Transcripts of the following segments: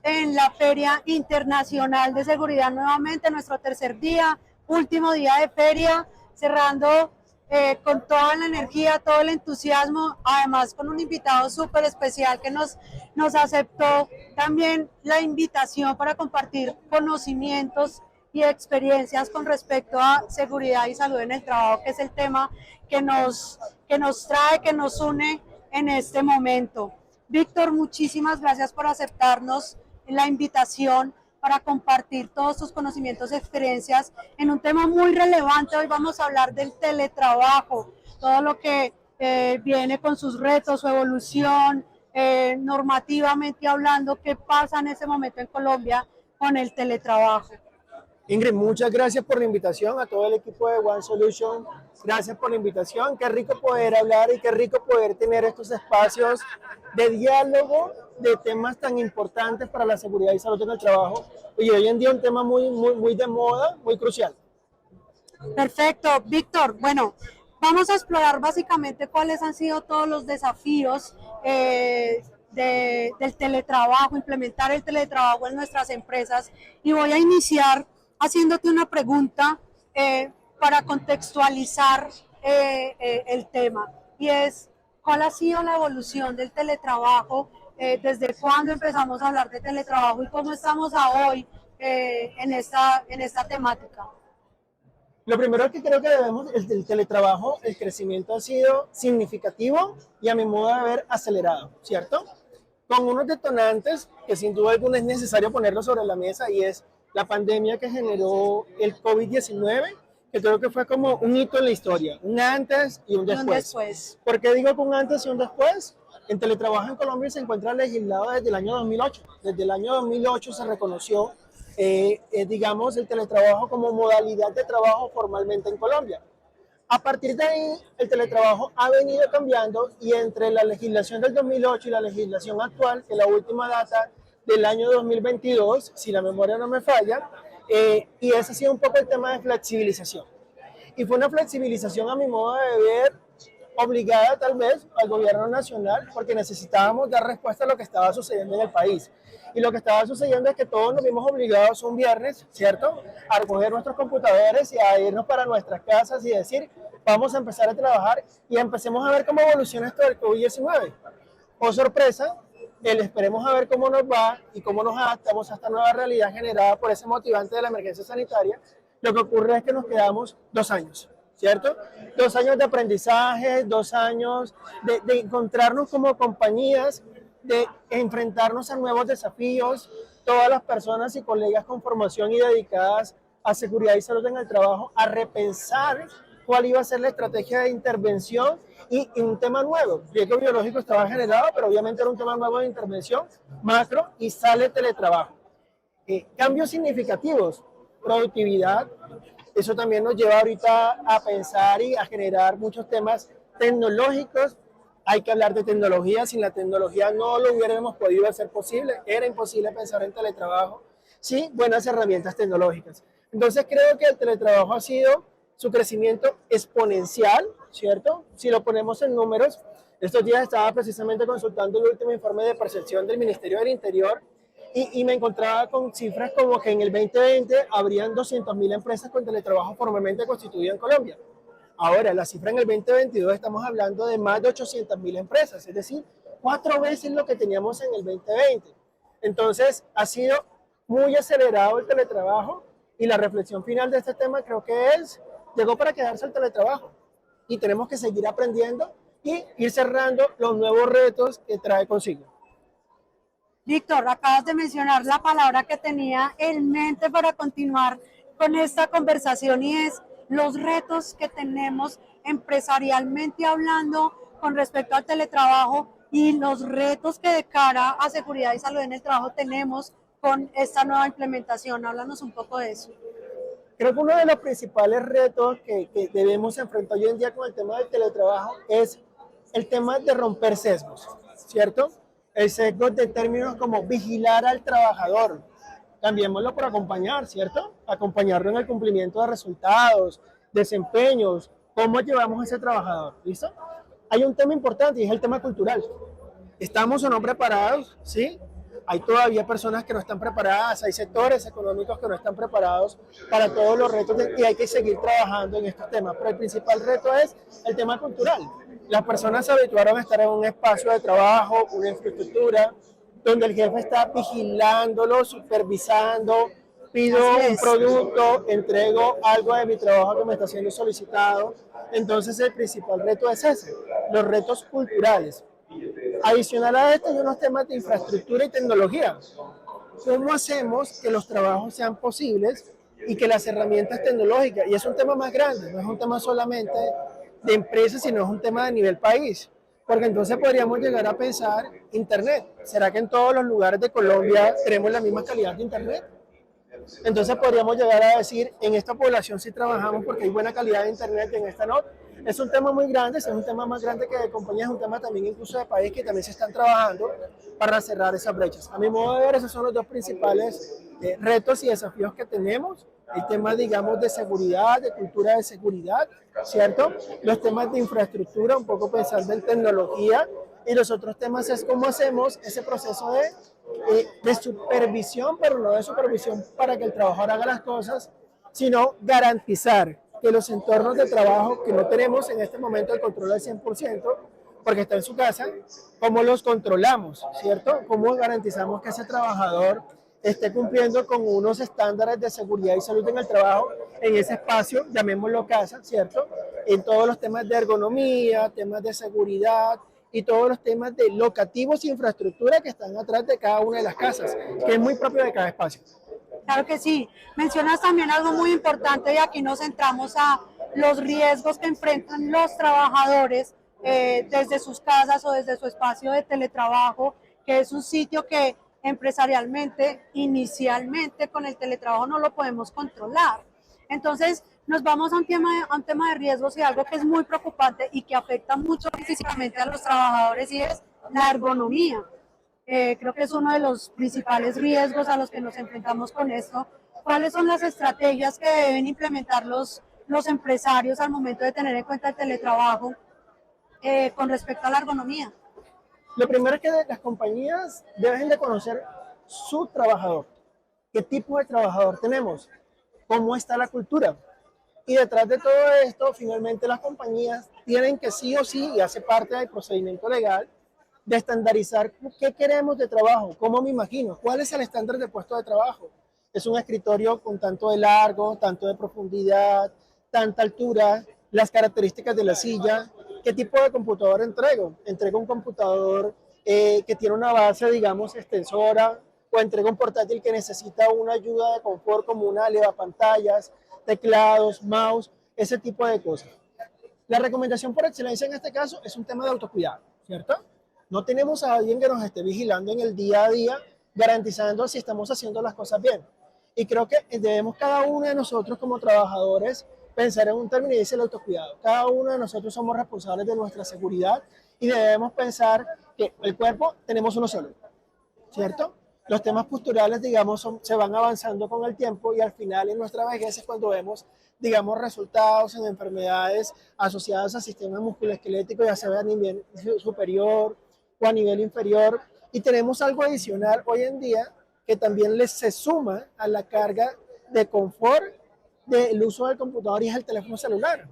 en la Feria Internacional de Seguridad nuevamente, nuestro tercer día, último día de feria, cerrando con toda la energía, todo el entusiasmo, además con un invitado súper especial que nos aceptó también la invitación para compartir conocimientos y experiencias con respecto a seguridad y salud en el trabajo, que es el tema que nos trae, que nos une en este momento. Víctor, muchísimas gracias por aceptarnos la invitación para compartir todos tus conocimientos y experiencias en un tema muy relevante. Hoy vamos a hablar del teletrabajo, todo lo que viene con sus retos, su evolución, normativamente hablando, qué pasa en ese momento en Colombia con el teletrabajo. Ingrid, muchas gracias por la invitación a todo el equipo de One Solution. Gracias por la invitación. Qué rico poder hablar y qué rico poder tener estos espacios de diálogo de temas tan importantes para la seguridad y salud en el trabajo. Y hoy en día un tema muy de moda, muy crucial. Perfecto, Víctor. Bueno, vamos a explorar básicamente cuáles han sido todos los desafíos del teletrabajo, implementar el teletrabajo en nuestras empresas. Y voy a iniciar haciéndote una pregunta para contextualizar el tema. Y es, ¿cuál ha sido la evolución del teletrabajo? ¿Desde cuándo empezamos a hablar de teletrabajo y cómo estamos a hoy en esta temática? Lo primero que creo que debemos es del teletrabajo, el crecimiento ha sido significativo y a mi modo de ver acelerado, ¿cierto? Con unos detonantes que sin duda alguna es necesario ponerlo sobre la mesa y es la pandemia que generó el COVID-19, que creo que fue como un hito en la historia, un antes y un después. ¿Por qué digo que un antes y un después? El teletrabajo en Colombia se encuentra legislado desde el año 2008. Desde el año 2008 se reconoció digamos, el teletrabajo como modalidad de trabajo formalmente en Colombia. A partir de ahí, el teletrabajo ha venido cambiando y entre la legislación del 2008 y la legislación actual, que la última data del año 2022, si la memoria no me falla, y ese ha sido un poco el tema de flexibilización. Y fue una flexibilización a mi modo de ver obligada tal vez al gobierno nacional porque necesitábamos dar respuesta a lo que estaba sucediendo en el país. Y lo que estaba sucediendo es que todos nos vimos obligados un viernes, ¿cierto?, a recoger nuestros computadores y a irnos para nuestras casas y decir, vamos a empezar a trabajar y empecemos a ver cómo evoluciona esto del COVID-19. Oh sorpresa, esperemos a ver cómo nos va y cómo nos adaptamos a esta nueva realidad generada por ese motivante de la emergencia sanitaria. Lo que ocurre es que nos quedamos 2 años, ¿cierto? 2 años de aprendizaje, 2 años de encontrarnos como compañías, de enfrentarnos a nuevos desafíos, todas las personas y colegas con formación y dedicadas a seguridad y salud en el trabajo, a repensar cuál iba a ser la estrategia de intervención y un tema nuevo. El riesgo biológico estaba generado, pero obviamente era un tema nuevo de intervención macro y sale el teletrabajo. Cambios significativos, productividad, eso también nos lleva ahorita a pensar y a generar muchos temas tecnológicos. Hay que hablar de tecnología, sin la tecnología no lo hubiéramos podido hacer posible, era imposible pensar en teletrabajo sin buenas herramientas tecnológicas. Entonces creo que el teletrabajo ha sido su crecimiento exponencial, ¿cierto? Si lo ponemos en números, estos días estaba precisamente consultando el último informe de percepción del Ministerio del Interior y me encontraba con cifras como que en el 2020 habrían 200.000 empresas con teletrabajo formalmente constituidas en Colombia. Ahora, la cifra en el 2022 estamos hablando de más de 800.000 empresas, es decir, 4 veces lo que teníamos en el 2020. Entonces, ha sido muy acelerado el teletrabajo y la reflexión final de este tema creo que es, llegó para quedarse el teletrabajo y tenemos que seguir aprendiendo y ir cerrando los nuevos retos que trae consigo. Víctor, acabas de mencionar la palabra que tenía en mente para continuar con esta conversación y es los retos que tenemos empresarialmente hablando con respecto al teletrabajo y los retos que de cara a seguridad y salud en el trabajo tenemos con esta nueva implementación. Háblanos un poco de eso. Creo que uno de los principales retos que debemos enfrentar hoy en día con el tema del teletrabajo es el tema de romper sesgos, ¿cierto? El sesgo de términos como vigilar al trabajador, cambiémoslo por acompañar, ¿cierto? Acompañarlo en el cumplimiento de resultados, desempeños, cómo llevamos a ese trabajador, ¿listo? Hay un tema importante y es el tema cultural. ¿Estamos o no preparados, sí, Hay todavía personas que no están preparadas, hay sectores económicos que no están preparados para todos los retos y hay que seguir trabajando en estos temas. Pero el principal reto es el tema cultural. Las personas se habituaron a estar en un espacio de trabajo, una infraestructura, donde el jefe está vigilándolo, supervisando, pido un producto, entrego algo de mi trabajo que me está siendo solicitado. Entonces el principal reto es ese, los retos culturales. Adicional a esto hay unos temas de infraestructura y tecnología. ¿Cómo hacemos que los trabajos sean posibles y que las herramientas tecnológicas, y es un tema más grande, no es un tema solamente de empresas, sino es un tema de nivel país? Porque entonces podríamos llegar a pensar, Internet, ¿será que en todos los lugares de Colombia tenemos la misma calidad de Internet? Entonces podríamos llegar a decir, en esta población sí trabajamos porque hay buena calidad de Internet, y en esta no. Es un tema muy grande, es un tema más grande que de compañías, es un tema también incluso de país que también se están trabajando para cerrar esas brechas. A mi modo de ver, esos son los dos principales retos y desafíos que tenemos. El tema, digamos, de seguridad, de cultura de seguridad, ¿cierto? Los temas de infraestructura, un poco pensando en tecnología, y los otros temas es cómo hacemos ese proceso de supervisión, pero no de supervisión para que el trabajador haga las cosas, sino garantizar que los entornos de trabajo que no tenemos en este momento el control al 100%, porque está en su casa, ¿cómo los controlamos, cierto? ¿Cómo garantizamos que ese trabajador esté cumpliendo con unos estándares de seguridad y salud en el trabajo, en ese espacio, llamémoslo casa, ¿cierto? En todos los temas de ergonomía, temas de seguridad y todos los temas de locativos y infraestructura que están atrás de cada una de las casas, que es muy propio de cada espacio. Claro que sí. Mencionas también algo muy importante y aquí nos centramos a los riesgos que enfrentan los trabajadores desde sus casas o desde su espacio de teletrabajo, que es un sitio que empresarialmente, inicialmente con el teletrabajo no lo podemos controlar. Entonces nos vamos a un tema de riesgos y algo que es muy preocupante y que afecta mucho físicamente a los trabajadores y es la ergonomía. Creo que es uno de los principales riesgos a los que nos enfrentamos con esto. ¿Cuáles son las estrategias que deben implementar los empresarios al momento de tener en cuenta el teletrabajo con respecto a la ergonomía? Lo primero es que las compañías deben de conocer su trabajador, qué tipo de trabajador tenemos, cómo está la cultura. Y detrás de todo esto, finalmente las compañías tienen que sí o sí, y hace parte del procedimiento legal, de estandarizar qué queremos de trabajo, cómo me imagino, cuál es el estándar de puesto de trabajo. Es un escritorio con tanto de largo, tanto de profundidad, tanta altura, las características de la silla, qué tipo de computador entrego. Entrego un computador que tiene una base, digamos, extensora, o entrego un portátil que necesita una ayuda de confort como una levapantallas, teclados, mouse, ese tipo de cosas. La recomendación por excelencia en este caso es un tema de autocuidado, ¿cierto? No tenemos a alguien que nos esté vigilando en el día a día, garantizando si estamos haciendo las cosas bien. Y creo que debemos cada uno de nosotros como trabajadores pensar en un término y dice el autocuidado. Cada uno de nosotros somos responsables de nuestra seguridad y debemos pensar que el cuerpo tenemos uno solo, ¿cierto? Los temas posturales, digamos, se van avanzando con el tiempo y al final en nuestra vejez es cuando vemos, digamos, resultados en enfermedades asociadas al sistema musculoesquelético, ya sea a nivel superior o a nivel inferior. Y tenemos algo adicional hoy en día que también se suma a la carga de confort del uso del computador y es el teléfono celular,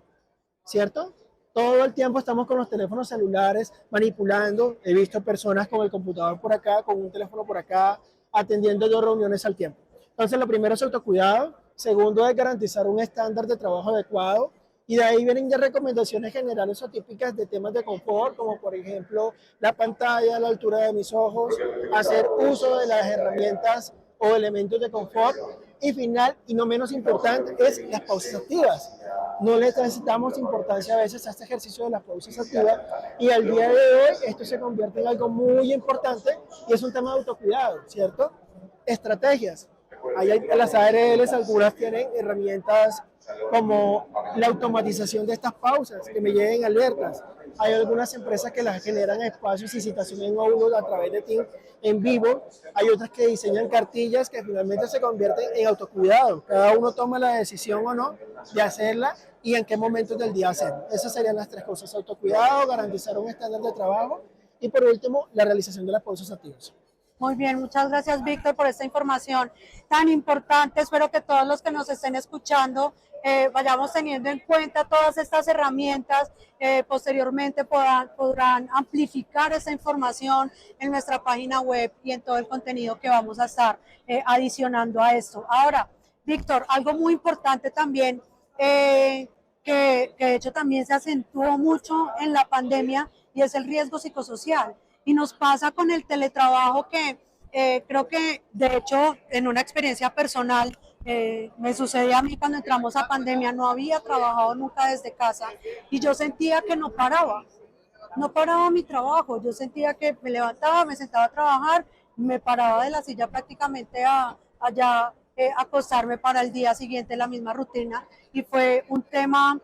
¿cierto? Todo el tiempo estamos con los teléfonos celulares manipulando. He visto personas con el computador por acá, con un teléfono por acá, atendiendo 2 reuniones al tiempo. Entonces, lo primero es autocuidado. Segundo es garantizar un estándar de trabajo adecuado. Y de ahí vienen ya recomendaciones generales o típicas de temas de confort, como por ejemplo la pantalla, la altura de mis ojos, hacer uso de las herramientas o elementos de confort. Y final, y no menos importante, es las pausas activas. No le necesitamos importancia a veces a este ejercicio de las pausas activas y al día de hoy esto se convierte en algo muy importante y es un tema de autocuidado, ¿cierto? Estrategias. Las ARLs, algunas tienen herramientas como la automatización de estas pausas, que me lleguen alertas. Hay algunas empresas que las generan espacios y citación en audio a través de Teams en vivo. Hay otras que diseñan cartillas que finalmente se convierten en autocuidado. Cada uno toma la decisión o no de hacerla y en qué momentos del día hacerlo. Esas serían las tres cosas: autocuidado, garantizar un estándar de trabajo y por último la realización de las pausas activas. Muy bien, muchas gracias Víctor por esta información tan importante. Espero que todos los que nos estén escuchando vayamos teniendo en cuenta todas estas herramientas. Posteriormente podrán amplificar esa información en nuestra página web y en todo el contenido que vamos a estar adicionando a esto. Ahora, Víctor, algo muy importante también, que de hecho también se acentuó mucho en la pandemia, y es el riesgo psicosocial. Y nos pasa con el teletrabajo que creo que, de hecho, en una experiencia personal, me sucedió a mí cuando entramos a pandemia. No había trabajado nunca desde casa y yo sentía que no paraba mi trabajo. Yo sentía que me levantaba, me sentaba a trabajar, me paraba de la silla prácticamente allá acostarme para el día siguiente la misma rutina, y fue un tema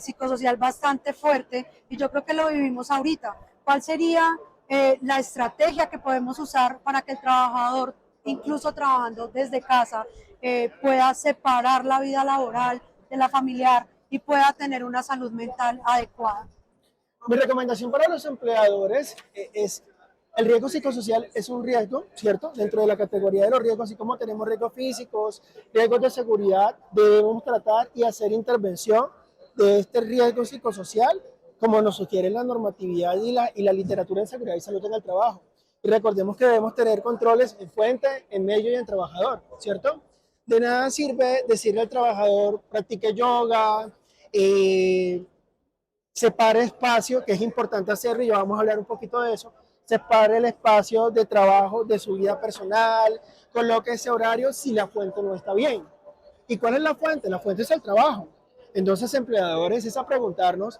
psicosocial bastante fuerte, y yo creo que lo vivimos ahorita. ¿Cuál sería la estrategia que podemos usar para que el trabajador, incluso trabajando desde casa, pueda separar la vida laboral de la familiar y pueda tener una salud mental adecuada? Mi recomendación para los empleadores es, el riesgo psicosocial es un riesgo, ¿cierto? Dentro de la categoría de los riesgos, así como tenemos riesgos físicos, riesgos de seguridad, debemos tratar y hacer intervención de este riesgo psicosocial, como nos sugiere la normatividad y la literatura en seguridad y salud en el trabajo. Y recordemos que debemos tener controles en fuente, en medio y en trabajador, ¿cierto? De nada sirve decirle al trabajador, practique yoga, separe espacio, que es importante hacerlo, y ya vamos a hablar un poquito de eso, separe el espacio de trabajo de su vida personal, coloque ese horario si la fuente no está bien. ¿Y cuál es la fuente? La fuente es el trabajo. Entonces, empleadores, es a preguntarnos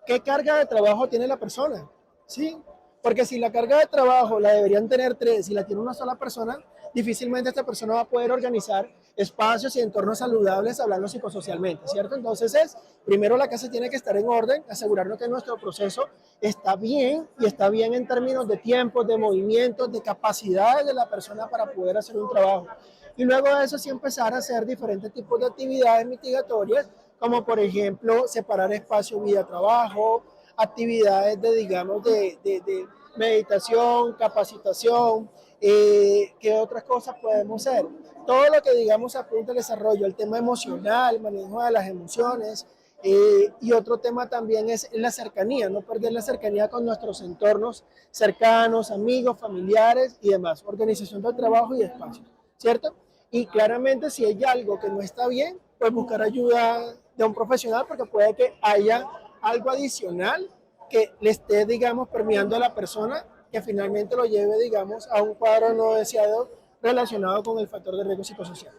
qué carga de trabajo tiene la persona, ¿sí? Porque si la carga de trabajo la deberían tener tres y la tiene una sola persona, difícilmente esta persona va a poder organizar espacios y entornos saludables hablando psicosocialmente, ¿cierto? Entonces primero la casa tiene que estar en orden, asegurarnos que nuestro proceso está bien, y está bien en términos de tiempos, de movimientos, de capacidades de la persona para poder hacer un trabajo. Y luego de eso sí empezar a hacer diferentes tipos de actividades mitigatorias, como por ejemplo separar espacio vida-trabajo, actividades de, digamos, de meditación, capacitación, ¿qué otras cosas podemos hacer? Todo lo que, digamos, apunta al desarrollo, el tema emocional, manejo de las emociones, y otro tema también es la cercanía, no perder la cercanía con nuestros entornos cercanos, amigos, familiares y demás, organización del trabajo y espacio, ¿cierto? Y claramente si hay algo que no está bien, pues buscar ayuda de un profesional, porque puede que haya algo adicional que le esté, digamos, permeando a la persona, que finalmente lo lleve, digamos, a un cuadro no deseado relacionado con el factor de riesgo psicosocial.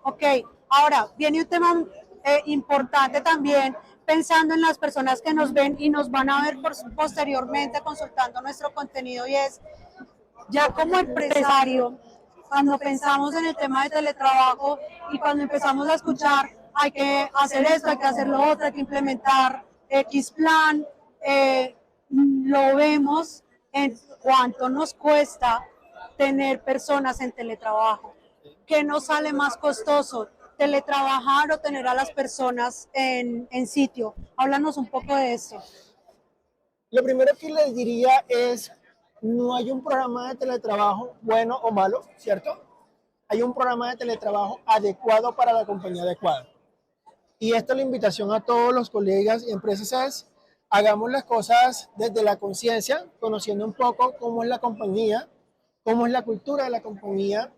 Ok, ahora viene un tema importante también, pensando en las personas que nos ven y nos van a ver posteriormente consultando nuestro contenido, y es, ya como empresario, cuando pensamos en el tema de teletrabajo y cuando empezamos a escuchar hay que hacer esto, hay que hacer lo otro, hay que implementar X plan, lo vemos en cuánto nos cuesta tener personas en teletrabajo. ¿Qué nos sale más costoso? ¿Teletrabajar o tener a las personas en sitio? Háblanos un poco de esto. Lo primero que les diría es, no hay un programa de teletrabajo bueno o malo, ¿cierto? Hay un programa de teletrabajo adecuado para la compañía adecuada. Y esta es la invitación a todos los colegas y empresas es, hagamos las cosas desde la conciencia, conociendo un poco cómo es la compañía, cómo es la cultura de la compañía,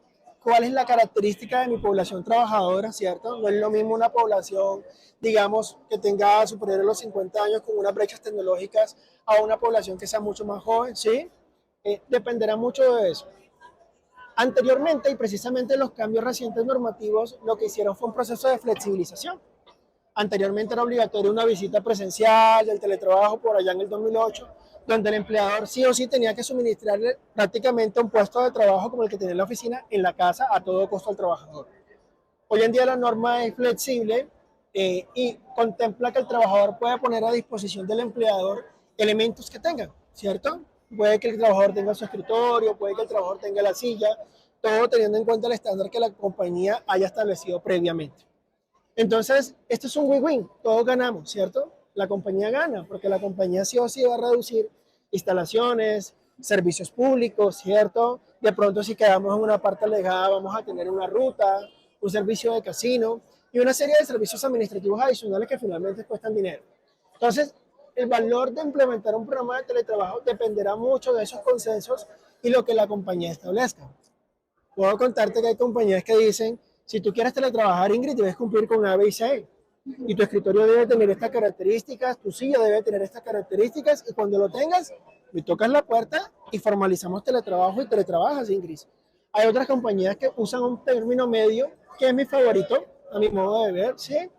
cuál es la característica de mi población trabajadora, ¿cierto? No es lo mismo una población, digamos, que tenga superior a los 50 años con unas brechas tecnológicas a una población que sea mucho más joven, ¿sí? Dependerá mucho de eso. Anteriormente, y precisamente los cambios recientes normativos, lo que hicieron fue un proceso de flexibilización. Anteriormente era obligatoria una visita presencial del teletrabajo por allá en el 2008, donde el empleador sí o sí tenía que suministrarle prácticamente un puesto de trabajo como el que tenía en la oficina en la casa a todo costo al trabajador. Hoy en día la norma es flexible, y contempla que el trabajador puede poner a disposición del empleador elementos que tenga, ¿cierto? Puede que el trabajador tenga su escritorio, puede que el trabajador tenga la silla, todo teniendo en cuenta el estándar que la compañía haya establecido previamente. Entonces, esto es un win-win, todos ganamos, ¿cierto? La compañía gana, porque la compañía sí o sí va a reducir instalaciones, servicios públicos, ¿cierto? De pronto si quedamos en una parte alejada vamos a tener una ruta, un servicio de casino y una serie de servicios administrativos adicionales que finalmente cuestan dinero. Entonces, el valor de implementar un programa de teletrabajo dependerá mucho de esos consensos y lo que la compañía establezca. Puedo contarte que hay compañías que dicen, si tú quieres teletrabajar, Ingrid, debes cumplir con A, B y C. Y tu escritorio debe tener estas características, tu silla debe tener estas características, y cuando lo tengas, me tocas la puerta y formalizamos teletrabajo y teletrabajas, Ingrid. Hay otras compañías que usan un término medio, que es mi favorito, a mi modo de ver, ¿sí?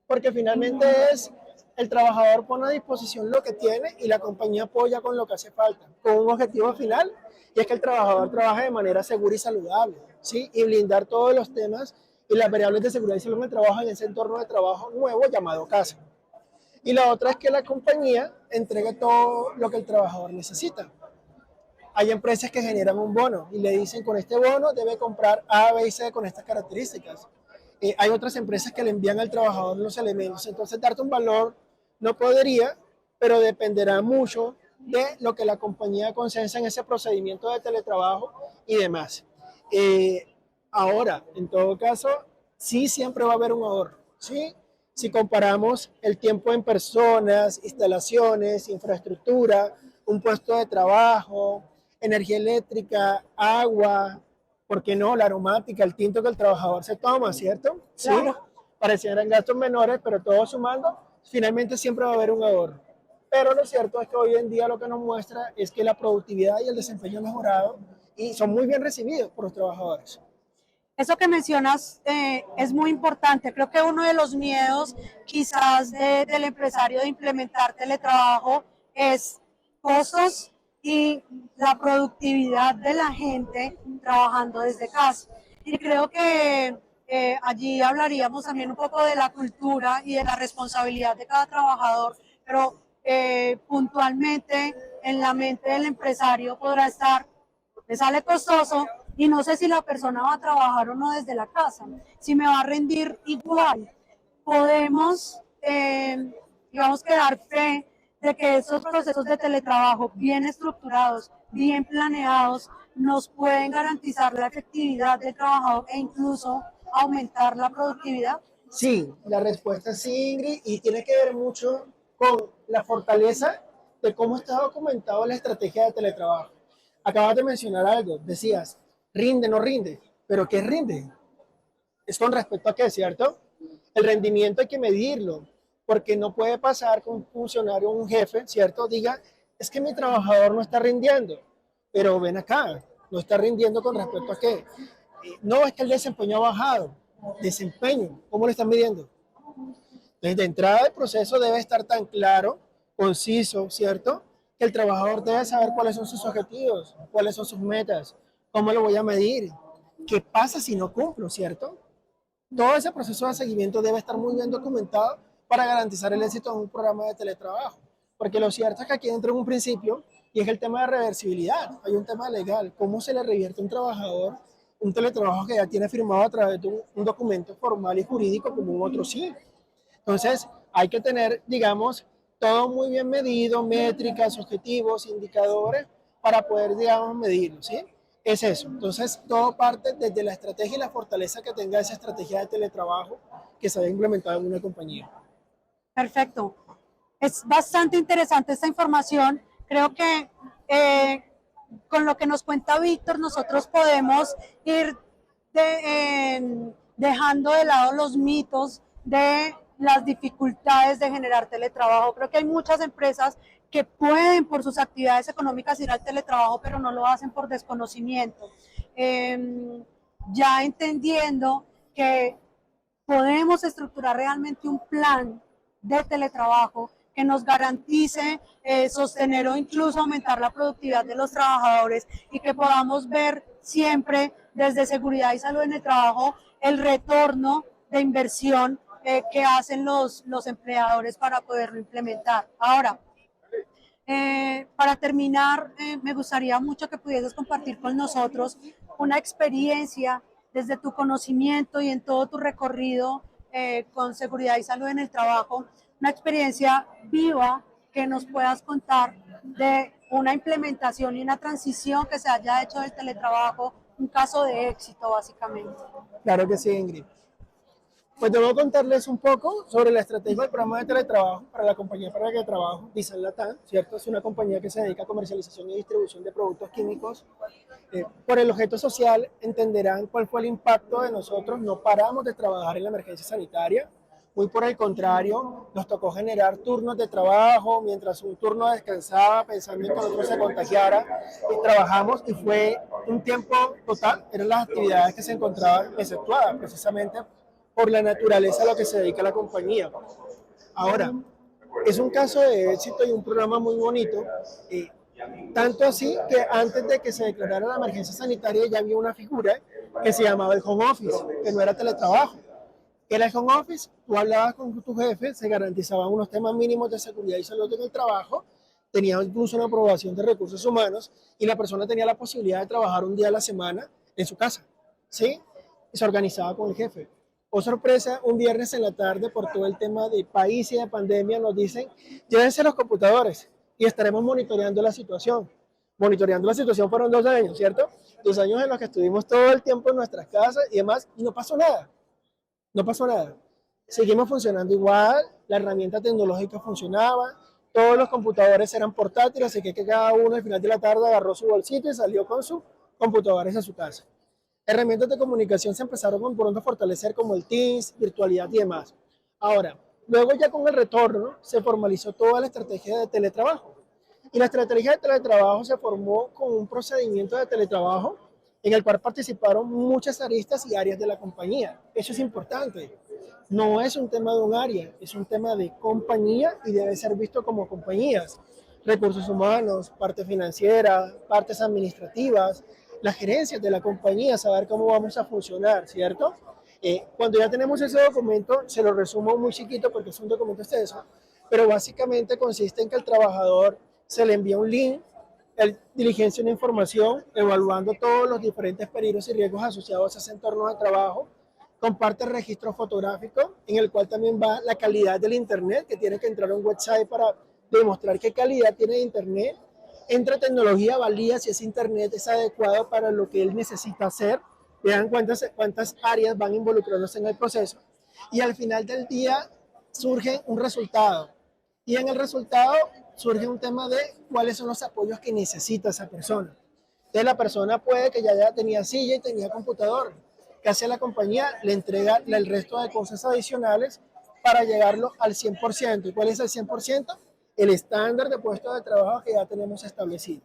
Porque finalmente es el trabajador pone a disposición lo que tiene y la compañía apoya con lo que hace falta, con un objetivo final, y es que el trabajador trabaje de manera segura y saludable, ¿sí? Y blindar todos los temas y las variables de seguridad y salud en el trabajo en ese entorno de trabajo nuevo llamado casa. Y la otra es que la compañía entregue todo lo que el trabajador necesita. Hay empresas que generan un bono y le dicen con este bono debe comprar A, B y C con estas características. Hay otras empresas que le envían al trabajador los elementos. Entonces, darte un valor no podría, pero dependerá mucho de lo que la compañía consensa en ese procedimiento de teletrabajo y demás. Eh, Ahora, en todo caso, sí siempre va a haber un ahorro, ¿sí? Si comparamos el tiempo en personas, instalaciones, infraestructura, un puesto de trabajo, energía eléctrica, agua, ¿por qué no? La aromática, el tinto que el trabajador se toma, ¿cierto? Sí, Claro. parecieran gastos menores, pero todo sumando, finalmente siempre va a haber un ahorro. Pero lo cierto es que hoy en día lo que nos muestra es que la productividad y el desempeño han mejorado y son muy bien recibidos por los trabajadores. Eso que mencionas es muy importante. Creo que uno de los miedos quizás del empresario de implementar teletrabajo es costos y la productividad de la gente trabajando desde casa. Y creo que allí hablaríamos también un poco de la cultura y de la responsabilidad de cada trabajador, pero puntualmente en la mente del empresario podrá estar, me sale costoso y no sé si la persona va a trabajar o no desde la casa, si me va a rendir igual. Podemos, digamos, que dar fe de que estos procesos de teletrabajo bien estructurados, bien planeados, nos pueden garantizar la efectividad del trabajador e incluso aumentar la productividad. Sí, la respuesta es sí, Ingrid, y tiene que ver mucho con la fortaleza de cómo está documentado la estrategia de teletrabajo. Acabas de mencionar algo, decías, rinde, no rinde, pero ¿qué rinde? Es con respecto a qué, ¿cierto? El rendimiento hay que medirlo, porque no puede pasar que un funcionario, un jefe, ¿cierto? Diga, es que mi trabajador no está rindiendo, pero ven acá, no está rindiendo con respecto a qué. No, es que el desempeño ha bajado. Desempeño, ¿cómo lo están midiendo? Desde entrada del proceso debe estar tan claro, conciso, ¿cierto? Que el trabajador debe saber cuáles son sus objetivos, cuáles son sus metas, cómo lo voy a medir, qué pasa si no cumplo, ¿cierto? Todo ese proceso de seguimiento debe estar muy bien documentado para garantizar el éxito de un programa de teletrabajo. Porque lo cierto es que aquí entra un principio y es el tema de reversibilidad. Hay un tema legal. ¿Cómo se le revierte a un trabajador un teletrabajo que ya tiene firmado a través de un documento formal y jurídico como un otro sí? Entonces, hay que tener, digamos, todo muy bien medido, métricas, objetivos, indicadores, para poder, digamos, medirlo, ¿sí? Es eso. Entonces, todo parte desde la estrategia y la fortaleza que tenga esa estrategia de teletrabajo que se haya implementado en una compañía. Perfecto. Es bastante interesante esta información. Creo que con lo que nos cuenta Víctor, nosotros podemos ir dejando de lado los mitos de las dificultades de generar teletrabajo. Creo que hay muchas empresas que pueden por sus actividades económicas ir al teletrabajo, pero no lo hacen por desconocimiento. Ya entendiendo que podemos estructurar realmente un plan de teletrabajo que nos garantice sostener o incluso aumentar la productividad de los trabajadores y que podamos ver siempre desde seguridad y salud en el trabajo el retorno de inversión que hacen los empleadores para poderlo implementar. Ahora, para terminar, me gustaría mucho que pudieses compartir con nosotros una experiencia desde tu conocimiento y en todo tu recorrido con seguridad y salud en el trabajo, una experiencia viva que nos puedas contar de una implementación y una transición que se haya hecho del teletrabajo, un caso de éxito básicamente. Claro que sí, Ingrid. Pues debo contarles un poco sobre la estrategia del programa de teletrabajo para la compañía para la que trabajo, Dizan Latam, ¿cierto? Es una compañía que se dedica a comercialización y distribución de productos químicos. Por el objeto social entenderán cuál fue el impacto de nosotros. No paramos de trabajar en la emergencia sanitaria. Muy por el contrario, nos tocó generar turnos de trabajo mientras un turno descansaba pensando en que el otro se contagiara. Y trabajamos y fue un tiempo total. Eran las actividades que se encontraban efectuadas precisamente por la naturaleza a lo que se dedica la compañía. Ahora, es un caso de éxito y un programa muy bonito, tanto así que antes de que se declarara la emergencia sanitaria ya había una figura que se llamaba el home office, que no era teletrabajo. Era el home office, tú hablabas con tu jefe, se garantizaban unos temas mínimos de seguridad y salud en el trabajo, tenía incluso una aprobación de recursos humanos y la persona tenía la posibilidad de trabajar un día a la semana en su casa, ¿sí? Y se organizaba con el jefe. Oh sorpresa, un viernes en la tarde por todo el tema de país y de pandemia nos dicen, llévense los computadores y estaremos monitoreando la situación. Monitoreando la situación fueron 2 años, ¿cierto? 2 años en los que estuvimos todo el tiempo en nuestras casas y demás y no pasó nada. No pasó nada. Seguimos funcionando igual, la herramienta tecnológica funcionaba, todos los computadores eran portátiles, así que cada uno al final de la tarde agarró su bolsito y salió con sus computadores a su casa. Herramientas de comunicación se empezaron con pronto a fortalecer como el Teams, virtualidad y demás. Ahora, luego ya con el retorno se formalizó toda la estrategia de teletrabajo. Y la estrategia de teletrabajo se formó con un procedimiento de teletrabajo en el cual participaron muchas aristas y áreas de la compañía. Eso es importante. No es un tema de un área, es un tema de compañía y debe ser visto como compañías. Recursos humanos, parte financiera, partes administrativas, las gerencias de la compañía, saber cómo vamos a funcionar, ¿cierto? Cuando ya tenemos ese documento, se lo resumo muy chiquito porque es un documento extenso, pero básicamente consiste en que el trabajador se le envía un link, él diligencia una información, evaluando todos los diferentes peligros y riesgos asociados a ese entorno de trabajo, comparte el registro fotográfico, en el cual también va la calidad del internet, que tiene que entrar a un website para demostrar qué calidad tiene de internet. Entra tecnología, valida si ese internet es adecuado para lo que él necesita hacer. Vean cuántas áreas van involucrándose en el proceso. Y al final del día surge un resultado. Y en el resultado surge un tema de cuáles son los apoyos que necesita esa persona. Entonces la persona puede que ya tenía silla y tenía computador. ¿Qué hace la compañía? Le entrega el resto de cosas adicionales para llegarlo al 100%. ¿Y cuál es el 100%? El estándar de puesto de trabajo que ya tenemos establecido.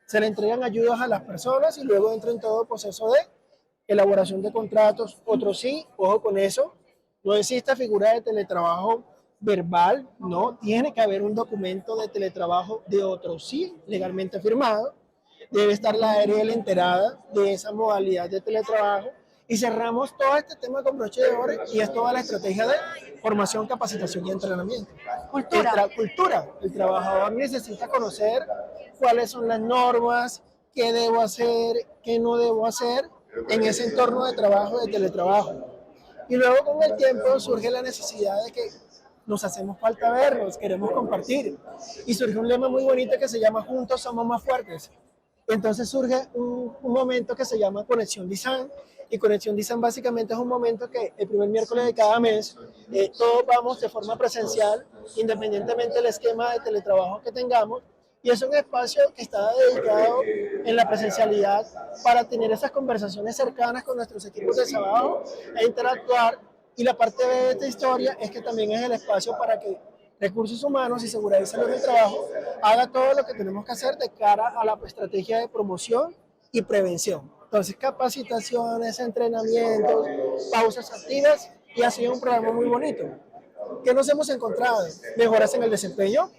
Se le entregan ayudas a las personas y luego entra en todo el proceso de elaboración de contratos. Otro sí, ojo con eso, no existe figura de teletrabajo verbal, no, tiene que haber un documento de teletrabajo de otro sí, legalmente firmado. Debe estar la ARL enterada de esa modalidad de teletrabajo y cerramos todo este tema con broche de oro y es toda la estrategia de formación, capacitación y entrenamiento. Cultura. El trabajador necesita conocer cuáles son las normas, qué debo hacer, qué no debo hacer en ese entorno de trabajo, de teletrabajo. Y luego con el tiempo surge la necesidad de que nos hacemos falta vernos, queremos compartir. Y surge un lema muy bonito que se llama Juntos somos más fuertes. Entonces surge un momento que se llama Conexión Design, y Conexión Design básicamente es un momento que el primer miércoles de cada mes todos vamos de forma presencial, independientemente del esquema de teletrabajo que tengamos, y es un espacio que está dedicado en la presencialidad para tener esas conversaciones cercanas con nuestros equipos de trabajo e interactuar. Y la parte de esta historia es que también es el espacio para que Recursos Humanos y Seguridad y Salud del Trabajo haga todo lo que tenemos que hacer de cara a la estrategia de promoción y prevención. Entonces, capacitaciones, entrenamientos, pausas activas, y ha sido un programa muy bonito. ¿Qué nos hemos encontrado? Mejoras en el desempeño,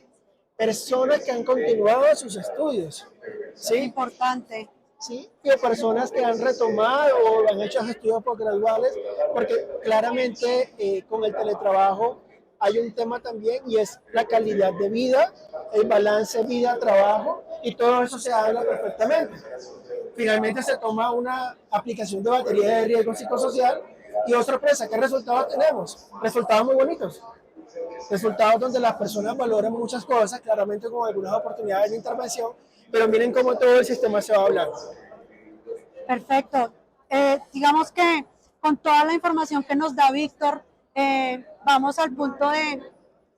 personas que han continuado sus estudios, ¿sí? Importante. ¿Sí? Y personas que han retomado o han hecho estudios posgraduales, porque claramente con el teletrabajo hay un tema también y es la calidad de vida, el balance vida-trabajo, y todo eso se habla perfectamente. Finalmente se toma una aplicación de batería de riesgo psicosocial y, oh sorpresa, ¿qué resultados tenemos? Resultados muy bonitos. Resultados donde las personas valoran muchas cosas, claramente con algunas oportunidades de intervención, pero miren cómo todo el sistema se va hablando. Perfecto. Digamos que con toda la información que nos da Víctor, vamos al punto de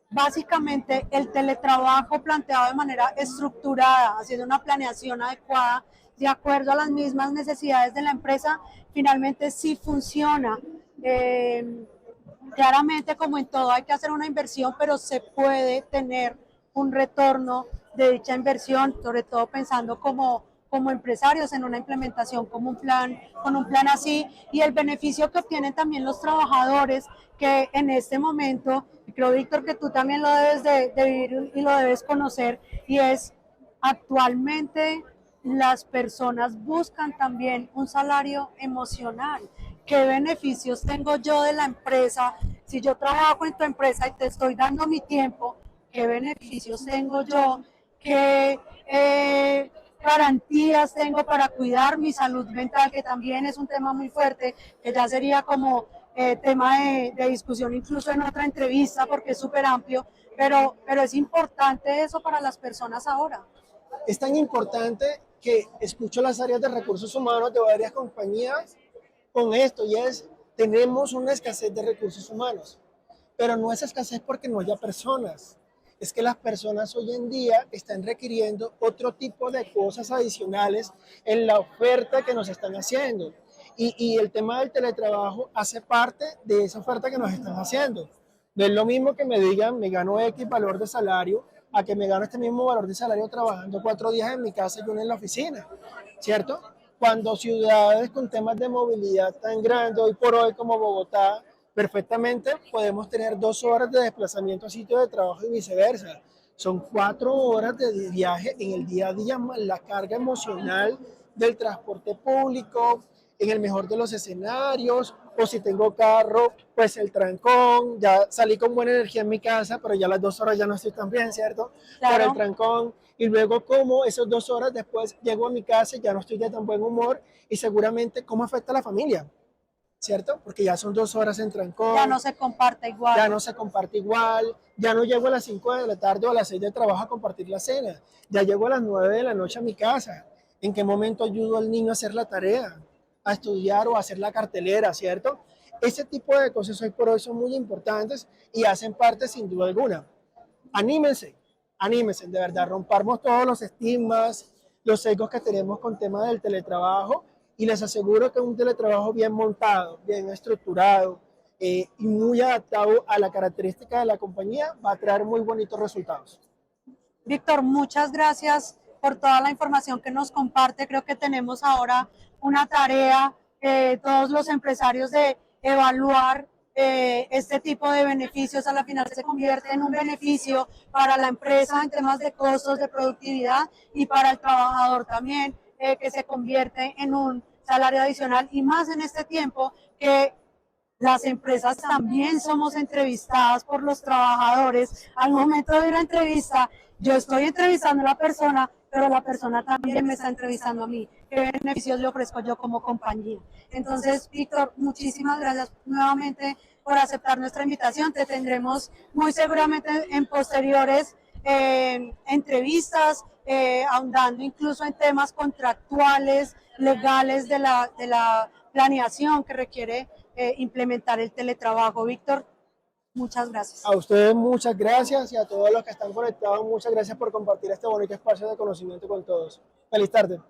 básicamente el teletrabajo planteado de manera estructurada, haciendo una planeación adecuada de acuerdo a las mismas necesidades de la empresa, finalmente sí funciona. Claramente, como en todo, hay que hacer una inversión, pero se puede tener un retorno de dicha inversión, sobre todo pensando como empresarios en una implementación como con un plan así, y el beneficio que obtienen también los trabajadores que en este momento, creo Víctor que tú también lo debes de vivir y lo debes conocer, y es actualmente las personas buscan también un salario emocional. ¿Qué beneficios tengo yo de la empresa? Si yo trabajo en tu empresa y te estoy dando mi tiempo, ¿qué beneficios tengo yo? ¿Qué garantías tengo para cuidar mi salud mental? Que también es un tema muy fuerte, que ya sería como tema de discusión incluso en otra entrevista, porque es súper amplio, pero es importante eso para las personas ahora. Es tan importante que escucho las áreas de recursos humanos de varias compañías con esto, y es, tenemos una escasez de recursos humanos, pero no es escasez porque no haya personas, es que las personas hoy en día están requiriendo otro tipo de cosas adicionales en la oferta que nos están haciendo. Y el tema del teletrabajo hace parte de esa oferta que nos están haciendo. No es lo mismo que me digan, me gano X valor de salario, a que me gano este mismo valor de salario trabajando 4 días en mi casa y uno en la oficina, ¿cierto? Cuando ciudades con temas de movilidad tan grandes, hoy por hoy como Bogotá, perfectamente podemos tener 2 horas de desplazamiento a sitio de trabajo y viceversa. Son 4 horas de viaje en el día a día, más la carga emocional del transporte público, en el mejor de los escenarios, o si tengo carro, pues el trancón, ya salí con buena energía en mi casa, pero ya las 2 horas ya no estoy tan bien, ¿cierto? Claro. Por el trancón, y luego como esas 2 horas después llego a mi casa y ya no estoy de tan buen humor, y seguramente cómo afecta a la familia, ¿cierto? Porque ya son 2 horas en trancón. Ya no se comparte igual. Ya no se comparte igual, ya no llego a las 5 de la tarde o a las 6 de trabajo a compartir la cena, ya llego a las 9 de la noche a mi casa. ¿En qué momento ayudo al niño a hacer la tarea, a estudiar o a hacer la cartelera, ¿cierto? Ese tipo de cosas hoy por hoy son muy importantes y hacen parte sin duda alguna. Anímense, anímense, de verdad, rompamos todos los estigmas, los sesgos que tenemos con tema del teletrabajo, y les aseguro que un teletrabajo bien montado, bien estructurado, y muy adaptado a la característica de la compañía va a traer muy bonitos resultados. Víctor, muchas gracias por toda la información que nos comparte. Creo que tenemos ahora una tarea, todos los empresarios, de evaluar este tipo de beneficios. A la final se convierte en un beneficio para la empresa en temas de costos, de productividad, y para el trabajador también, que se convierte en un salario adicional, y más en este tiempo que las empresas también somos entrevistadas por los trabajadores. Al momento de una entrevista, yo estoy entrevistando a la persona, pero la persona también me está entrevistando a mí. ¿Qué beneficios le ofrezco yo como compañía? Entonces, Víctor, muchísimas gracias nuevamente por aceptar nuestra invitación. Te tendremos muy seguramente en posteriores entrevistas, ahondando incluso en temas contractuales, legales de la planeación que requiere implementar el teletrabajo. Víctor, muchas gracias. A ustedes muchas gracias, y a todos los que están conectados, muchas gracias por compartir este bonito espacio de conocimiento con todos. Feliz tarde.